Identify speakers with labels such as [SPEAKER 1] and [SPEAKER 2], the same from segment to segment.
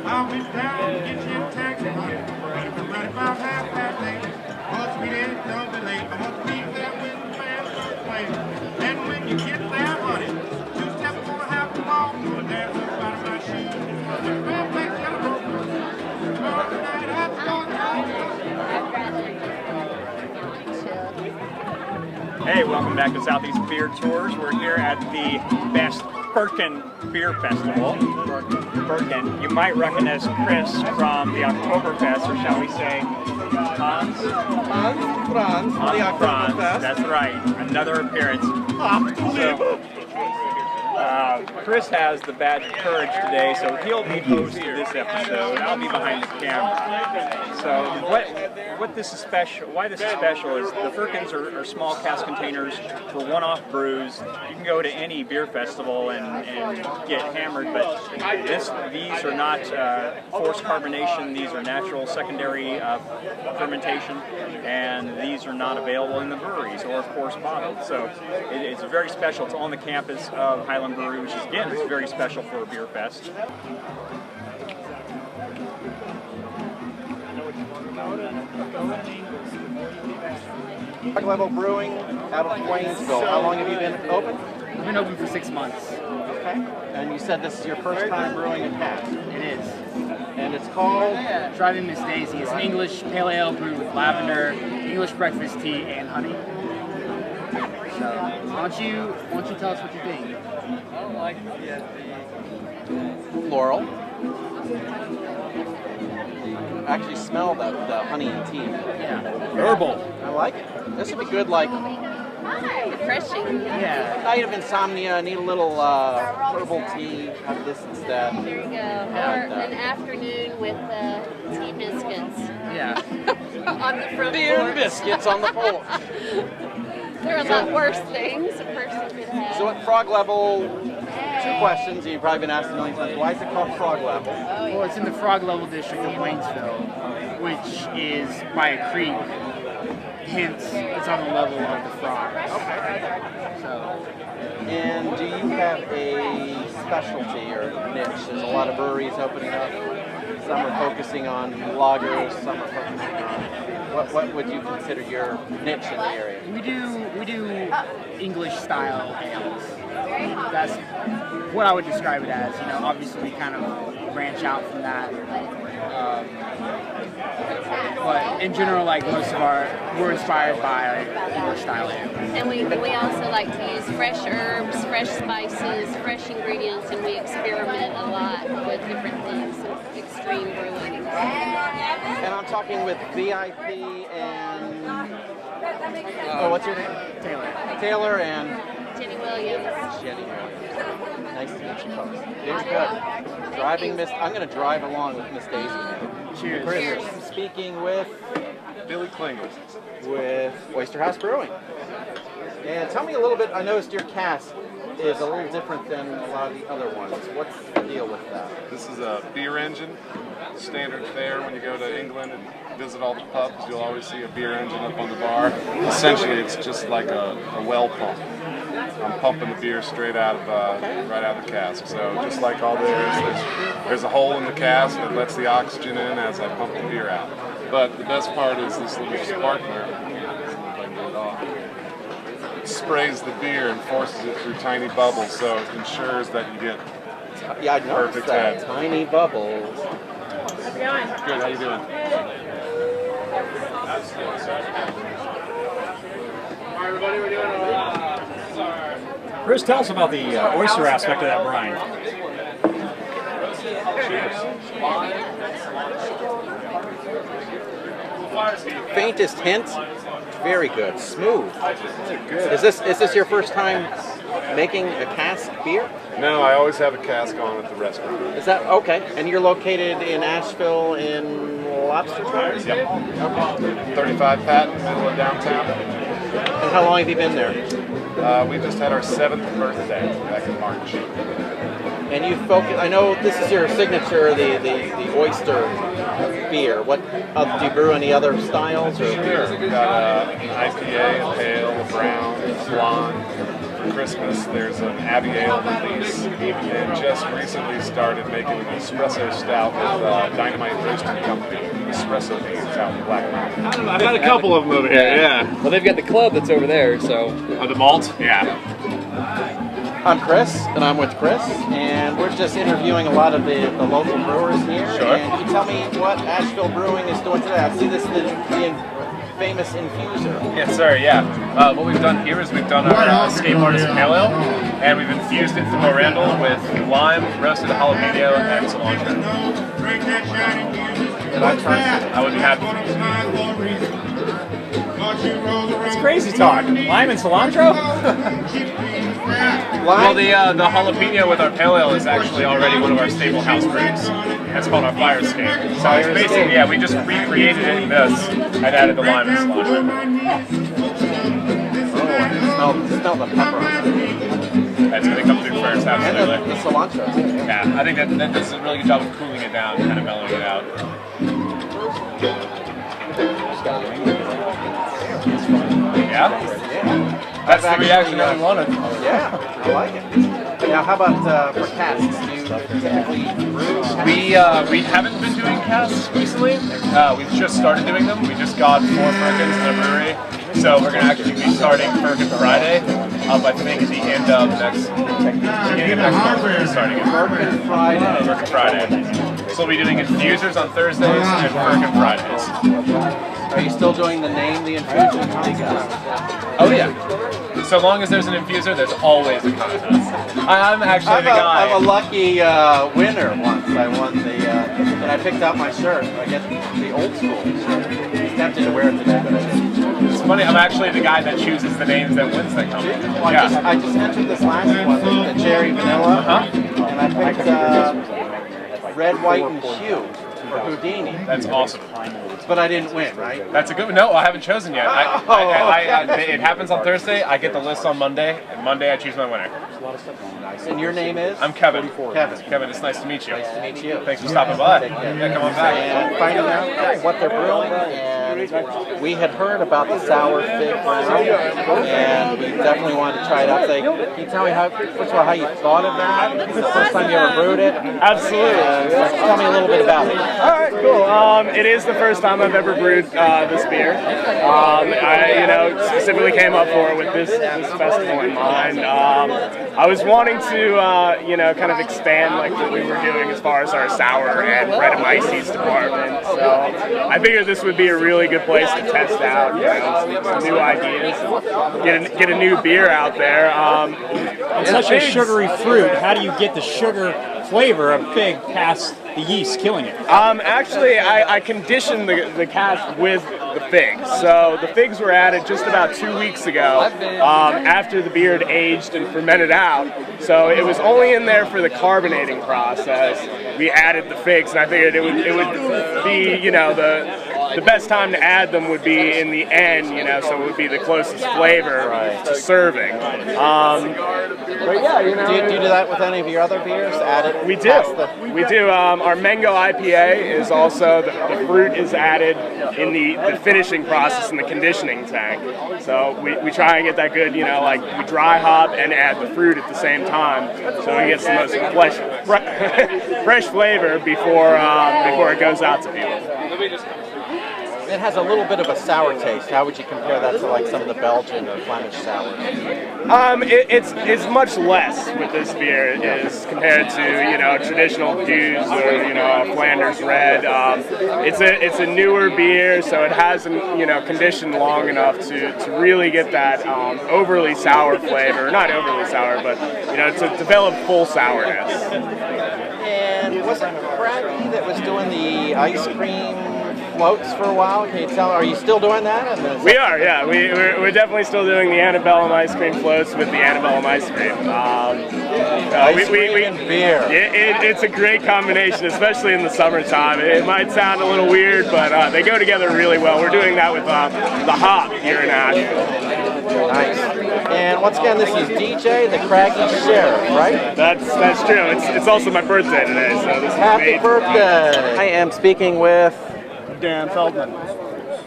[SPEAKER 1] I'll be down to get you a taxi. Right about $8:30. Oh, sweetie, don't be late. I won't be there when the band starts playing. And when you get there, honey, two steps gonna have to walk. Gonna dance up out of my shoes. Red flags, yellow roses. Oh, tonight I'm going
[SPEAKER 2] Hey, welcome back to Southeast Beer Tours. We're here at the Firkin Beer Festival. Firkin. You might recognize Chris from the Oktoberfest, or shall we say Franz?
[SPEAKER 3] Franz, the Oktoberfest.
[SPEAKER 2] That's right. Another appearance. Chris has the badge of courage today, so he'll be host of this episode. I'll be behind the camera. So what this is special, why this is special is the Firkins are small cask containers for one-off brews. You can go to any beer festival and get hammered, but these are not forced carbonation. These are natural secondary fermentation, and these are not available in the breweries or, of course, bottled. So it's very special. It's on the campus of Highland Brewery, which is, again, is very special for a beer fest.
[SPEAKER 3] Level Brewing out of Waynesville. How long have you been open?
[SPEAKER 4] We've been open for 6 months.
[SPEAKER 3] Okay. And you said this is your first time brewing a cask.
[SPEAKER 4] It is.
[SPEAKER 3] And it's called?
[SPEAKER 4] Driving Miss Daisy. It's an English pale ale brewed with lavender, English breakfast tea, and honey. So, why don't you tell us what you think?
[SPEAKER 3] I like the floral. I actually smell the honey and tea.
[SPEAKER 4] Yeah. Herbal.
[SPEAKER 3] I like it. This would be good, like,
[SPEAKER 5] refreshing.
[SPEAKER 4] Yeah.
[SPEAKER 3] night of insomnia, need a little herbal tea, have this instead.
[SPEAKER 5] There you go. Or an afternoon with tea biscuits.
[SPEAKER 4] Yeah.
[SPEAKER 5] On the front
[SPEAKER 3] Beer
[SPEAKER 5] porch.
[SPEAKER 3] and biscuits on the porch.
[SPEAKER 5] There are a lot worse things a person could have.
[SPEAKER 3] So at Frog Level, two questions you've probably been asked a million times. Why is it called Frog Level?
[SPEAKER 4] Well, it's in the Frog Level district of Waynesville, which is by a creek. Hence, it's on the level of the frogs.
[SPEAKER 3] Okay.
[SPEAKER 4] So.
[SPEAKER 3] And do you have a specialty or niche? There's a lot of breweries opening up. Some are focusing on lagers, some are focusing on... What would you consider your niche in the area?
[SPEAKER 4] We do English style ales. That's what I would describe it as. You know, obviously we kind of branch out from that. But in general, like most of we're inspired by English style ale.
[SPEAKER 5] And we also like to use fresh herbs, fresh spices, fresh ingredients, and we experiment a lot with different things, extreme brewing.
[SPEAKER 3] And I'm talking with VIP and... what's your name? Taylor and...
[SPEAKER 5] Jenny Williams.
[SPEAKER 3] Jenny Williams. Nice to meet you folks. Very good. Driving Miss... I'm going to drive along with Miss Daisy now.
[SPEAKER 4] Cheers.
[SPEAKER 3] Chris, speaking with...
[SPEAKER 6] Billy Klingel.
[SPEAKER 3] With Oyster House Brewing. And tell me a little bit, I noticed your cask is a little different than a lot of the other ones. What's the deal with that?
[SPEAKER 6] This is a beer engine. Standard fare when you go to England and visit all the pubs, you'll always see a beer engine up on the bar. Essentially, it's just like a well pump. I'm pumping the beer straight out of right out of the cask. So just like all there's a hole in the cask that lets the oxygen in as I pump the beer out. But the best part is this little sparkler. It sprays the beer and forces it through tiny bubbles, so it ensures that you get perfect head.
[SPEAKER 3] Tiny bubbles.
[SPEAKER 6] Good, how you doing?
[SPEAKER 7] Hi everybody, we're doing
[SPEAKER 2] Chris, tell us about the oyster aspect of that brine.
[SPEAKER 3] Faintest hint, very good, smooth. Is this your first time making a cask beer?
[SPEAKER 6] No, I always have a cask on at the restaurant.
[SPEAKER 3] Is that okay? And you're located in Asheville in Lobster Town?
[SPEAKER 6] Yep. Okay. 35 Pat in the middle of downtown.
[SPEAKER 3] And how long have you been there?
[SPEAKER 6] We just had our 7th birthday back in March.
[SPEAKER 3] And you focus. I know this is your signature, the Oyster beer. What do you brew any other styles or?
[SPEAKER 6] Sure. We've got an IPA, a pale, a brown, a blonde. Christmas. There's an Abbey Ale release, and just recently started making an espresso stout with Dynamite Roasting Company. Espresso beans out in Black Mountain.
[SPEAKER 7] I've had a couple of them over here, yeah.
[SPEAKER 8] Well, they've got the club that's over there, so.
[SPEAKER 7] Oh, the malt? Yeah.
[SPEAKER 3] I'm Chris, and I'm with Chris, and we're just interviewing a lot of the local brewers here.
[SPEAKER 7] Sure.
[SPEAKER 3] And can you tell me what Asheville Brewing is doing today? I see this is the famous infuser.
[SPEAKER 7] Yes, sir, yeah. What we've done here is we've done our Escape Artist Pale Ale, and we've infused it through Randall with lime, roasted jalapeno, and cilantro.
[SPEAKER 3] Did I try some?
[SPEAKER 7] I would be happy.
[SPEAKER 2] It's crazy talk. Lime and cilantro?
[SPEAKER 7] Well, the jalapeno with our pale ale is actually already one of our staple house brews. That's called our Fire Escape. So it's basically, yeah, we just recreated it in this and added the lime and cilantro.
[SPEAKER 3] Oh, I smell the pepper on that.
[SPEAKER 7] That's going to come through first,
[SPEAKER 3] And
[SPEAKER 7] absolutely.
[SPEAKER 3] the cilantro, too.
[SPEAKER 7] Yeah, I think that does a really good job of cooling it down, kind of mellowing it out. Yeah? That's the reaction that we wanted.
[SPEAKER 3] Yeah, I like it. Now, how about for casks? Do you typically brew?
[SPEAKER 7] We haven't been doing casks recently. We've just started doing them. We just got 4 Firkins in the brewery. So we're going to actually be starting Firkin Friday. I think at the end of beginning of next month, we're starting it.
[SPEAKER 3] Firkin Friday.
[SPEAKER 7] Firkin Friday. So we'll be doing infusers on Thursdays and Firkin Fridays.
[SPEAKER 3] Are you still doing the infusion contest?
[SPEAKER 7] Oh yeah. So long as there's an infuser, there's always a contest. I'm actually the guy.
[SPEAKER 3] I'm a lucky winner once. I won and I picked out my shirt. I get the old school shirt. I was tempted to wear it today, but I didn't.
[SPEAKER 7] It's funny, I'm actually the guy that chooses the names that wins that company.
[SPEAKER 3] Well, I just entered this last one, the cherry vanilla, and I picked red, white, and hue for Houdini.
[SPEAKER 7] That's awesome.
[SPEAKER 3] But I didn't win, right?
[SPEAKER 7] That's a good one. No, I haven't chosen yet. It happens on Thursday. I get the list on Monday, and Monday I choose my winner.
[SPEAKER 3] And your name is?
[SPEAKER 7] I'm Kevin.
[SPEAKER 3] Kevin.
[SPEAKER 7] Kevin, it's nice to meet you.
[SPEAKER 3] Nice to meet you.
[SPEAKER 7] Thanks for stopping by. Yeah, come on back.
[SPEAKER 3] And finding out what they're brewing. And we had heard about the sour fig brown, and we definitely wanted to try it out. Can you tell me first of all, how you thought of that? Is it the first time you ever brewed it?
[SPEAKER 2] Absolutely.
[SPEAKER 3] Tell me a little bit about it.
[SPEAKER 2] All right, cool. It is the first time I've ever brewed this beer. I specifically came up for it with this festival in mind. I was wanting to, kind of expand like what we were doing as far as our sour and bread and ices department. So I figured this would be a really good place to test out, some new ideas, get a new beer out there.
[SPEAKER 9] It's such a sugary fruit. How do you get the sugar flavor of fig past the yeast killing it?
[SPEAKER 2] Actually, I conditioned the cask with the figs. So the figs were added just about 2 weeks ago after the beer had aged and fermented out. So it was only in there for the carbonating process. We added the figs, and I figured it would be, the best time to add them would be in the end, so it would be the closest flavor to serving. But yeah,
[SPEAKER 3] Do you do that with any of your other beers? Add it?
[SPEAKER 2] We do. We do. Our mango IPA is also, the fruit is added in the finishing process in the conditioning tank. So we try and get that good, we dry hop and add the fruit at the same time. So it gets the most fresh flavor before it goes out to people.
[SPEAKER 3] It has a little bit of a sour taste. How would you compare that to like some of the Belgian or Flemish sours?
[SPEAKER 2] It's much less with this beer as compared to traditional Gueuze or Flanders Red. It's a newer beer, so it hasn't conditioned long enough to really get that overly sour flavor. Not overly sour, but to develop full sourness.
[SPEAKER 3] And was it Craggie that was doing the ice cream floats for a while? Can you tell? Are you still doing that?
[SPEAKER 2] We are, yeah. We're definitely still doing the antebellum ice cream floats with the antebellum ice cream.
[SPEAKER 3] Ice cream and beer.
[SPEAKER 2] It's a great combination, especially in the summertime. It might sound a little weird, but they go together really well. We're doing that with the hop here in Asheville.
[SPEAKER 3] Nice. And once again, this is DJ, the Craggie Sheriff, right?
[SPEAKER 2] That's true. It's also my birthday today, so this is
[SPEAKER 3] Happy birthday! I am speaking with
[SPEAKER 10] Dan Feldman.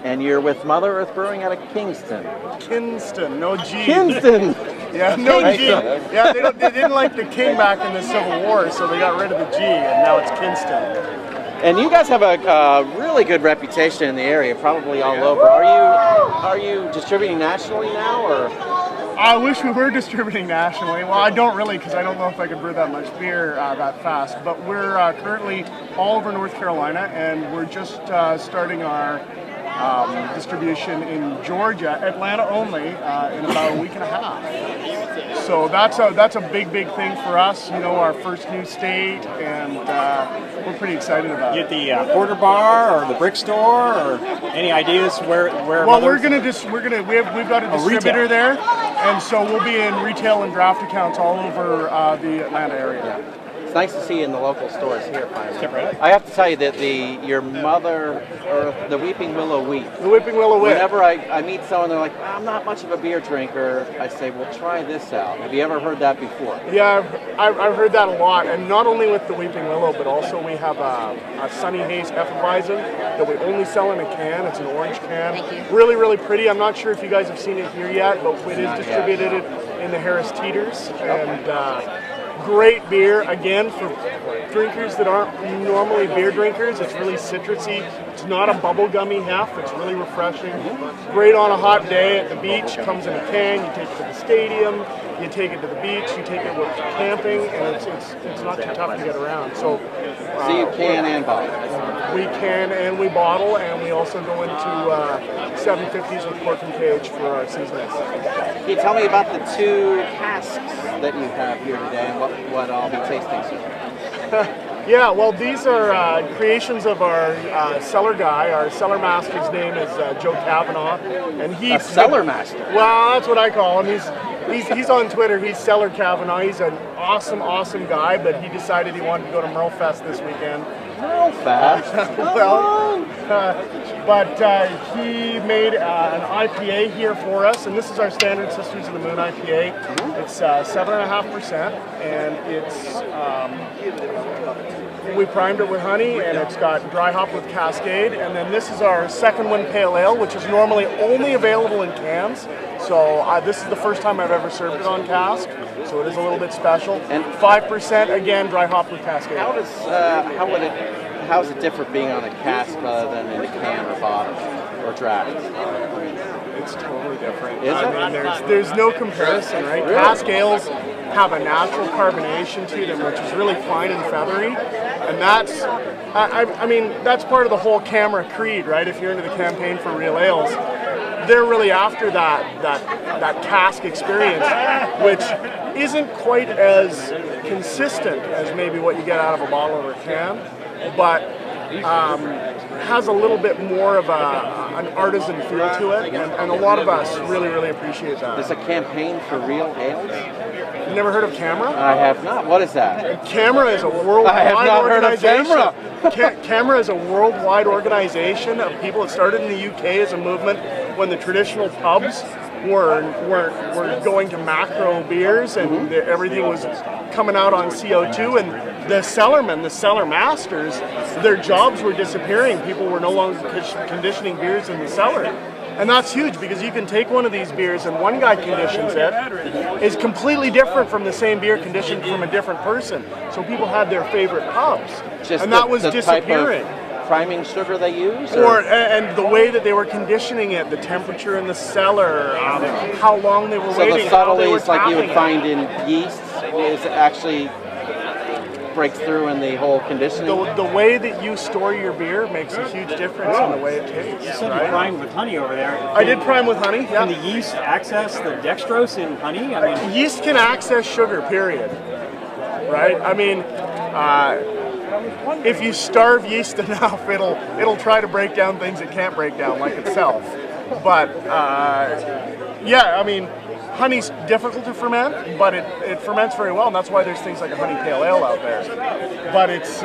[SPEAKER 3] And you're with Mother Earth Brewing out of Kingston.
[SPEAKER 10] Kinston, no G.
[SPEAKER 3] Kinston!
[SPEAKER 10] Yeah, no G. Yeah, they didn't like the king back in the Civil War, so they got rid of the G, and now it's Kinston.
[SPEAKER 3] And you guys have a really good reputation in the area, probably all over. Are you distributing nationally now, or?
[SPEAKER 10] I wish we were distributing nationally. Well, I don't really, because I don't know if I could brew that much beer that fast. But we're currently all over North Carolina, and we're just starting our distribution in Georgia, Atlanta only, in about a week and a half. So that's a big thing for us. You know, our first new state, and we're pretty excited about
[SPEAKER 9] You
[SPEAKER 10] it.
[SPEAKER 9] at the Porter Bar or the Brick Store, or any ideas where?
[SPEAKER 10] Well, we've got a distributor there, and so we'll be in retail and draft accounts all over the Atlanta area.
[SPEAKER 3] It's nice to see you in the local stores here finally. I have to tell you that your Mother Earth, the Weeping Willow Wheat.
[SPEAKER 10] The Weeping Willow Wheat.
[SPEAKER 3] Whenever I meet someone, they're like, I'm not much of a beer drinker. I say, well, try this out. Have you ever heard that before?
[SPEAKER 10] Yeah, I've heard that a lot, and not only with the Weeping Willow, but also we have a Sunny Haze Hefeweizen that we only sell in a can. It's an orange can. Really pretty. I'm not sure if you guys have seen it here yet, but it is distributed in the Harris Teeters, and great beer, again, for drinkers that aren't normally beer drinkers. It's really citrusy. It's not a bubblegummy hef. It's really refreshing. Great on a hot day at the beach. Comes in a can. You take it to the stadium. You take it to the beach. You take it with camping, and it's not too tough to get around. So
[SPEAKER 3] you can and bottle.
[SPEAKER 10] We can and we bottle, and we also go into 750s with cork and cage for our seasonals.
[SPEAKER 3] Can you tell me about the two casks that you have here today, and what I'll be tasting soon?
[SPEAKER 10] Yeah, well, these are creations of our cellar guy. Our cellar master's name is Joe Kavanaugh, and he's
[SPEAKER 3] a cellar master.
[SPEAKER 10] Well, that's what I call him. He's on Twitter. He's Cellar Kavanaugh. He's an awesome guy, but he decided he wanted to go to Merlefest this weekend.
[SPEAKER 3] Merlefest?
[SPEAKER 10] But he made an IPA here for us, and this is our standard Sisters of the Moon IPA. It's 7.5%, and it's we primed it with honey, and it's got dry hop with Cascade. And then this is our second one pale ale, which is normally only available in cans. So this is the first time I've ever served it on cask, so it is a little bit special. And 5% again, dry hop with Cascade.
[SPEAKER 3] How does it differ being on a cask rather than in a can or bottle or draft?
[SPEAKER 10] It's totally different.
[SPEAKER 3] Is it?
[SPEAKER 10] I mean, there's no comparison, right? Really? Cask ales have a natural carbonation to them, which is really fine and feathery, and that's, I mean, that's part of the whole camera creed, right? If you're into the campaign for real ales, they're really after that cask experience, which isn't quite as consistent as maybe what you get out of a bottle or a can, but has a little bit more of an artisan feel to it, and a lot of us really appreciate that.
[SPEAKER 3] There's a campaign for real ales?
[SPEAKER 10] You never heard of CAMRA?
[SPEAKER 3] I have not. What is that?
[SPEAKER 10] CAMRA is a worldwide organization.
[SPEAKER 3] I have not heard of CAMRA.
[SPEAKER 10] CAMRA is a worldwide organization of people that started in the UK as a movement when the traditional pubs were going to macro beers, and everything was coming out on CO2, and the cellarmen, the cellar masters, their jobs were disappearing. People were no longer conditioning beers in the cellar. And that's huge, because you can take one of these beers and one guy conditions it, is completely different from the same beer conditioned from a different person. So people had their favorite pubs, and that was disappearing.
[SPEAKER 3] Type of priming sugar they use?
[SPEAKER 10] And the way that they were conditioning it, the temperature in the cellar, how long they were waiting.
[SPEAKER 3] So the subtleties like you would find in yeast is actually breaks through in the whole conditioning?
[SPEAKER 10] The way that you store your beer makes a huge difference in the way it tastes.
[SPEAKER 9] You said you primed with honey over there.
[SPEAKER 10] I did prime with honey, yeah.
[SPEAKER 9] Can the yeast access the dextrose in honey? I mean,
[SPEAKER 10] yeast can access sugar, period. Right? I mean, if you starve yeast enough, it'll try to break down things it can't break down, like itself. But yeah, I mean, honey's difficult to ferment, but it ferments very well, and that's why there's things like a honey pale ale out there. But it's